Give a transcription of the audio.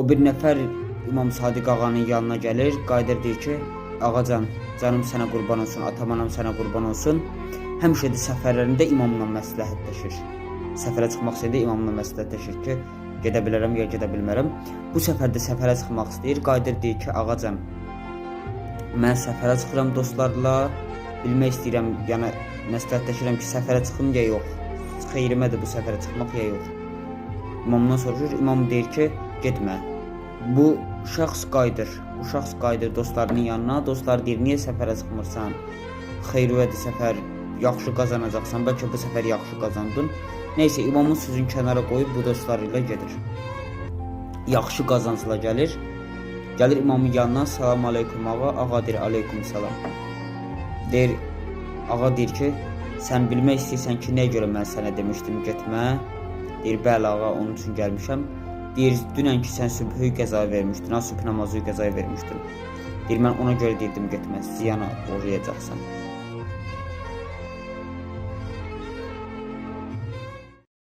O bir nəfər İmam Sadiq ağanın yanına gəlir, qayıdır deyir ki, ağacan, canım sənə qurban olsun, atamanam sənə qurban olsun. Həmişə də səfərlərində imamla məsləhətləşir. Səfərə çıxmaq istəyəndə imamla məsləhətləşir ki, gedə bilərəm ya gedə bilmərəm. Bu səfər də səfərə çıxmaq istəyir, qayıdır deyir ki, ağacan, mən səfərə çıxıram dostlarla, bilmək istəyirəm, yəni məsləhətləşirəm ki, səfərə çıxım ya yox. Xeyrimədir bu səfərə çıxmaq ya yox. İmamdan soruşur, imam deyir ki, getmə. Bu şəxs qayıdır dostlarının yanına. Dostlar deyir, niyə səfərə çıxmırsan? Xeyriyyədir səfər, yaxşı qazanacaqsan, bəlkə bu səfər yaxşı qazandın. Neysə, imamın sözünü kənara qoyub bu dostları ilə gedir. Yaxşı qazancla gəlir. Gəlir imamın yanına, salam aleykum ağa. Ağa deyir, aleykum salam. Deyir, ağa deyir ki, sən bilmək istəyirsən ki, nəyə görə mən sənə demişdim getmə? Deyir, bəli ağa, onun üçün gəlmişəm. Deyir, dünən ki, sən sübhü qəzaya vermişdin, sübh namazı qəzaya vermişdin. Deyir, mən ona görə deyirdim getmə, ziyana uğrayacaqsan.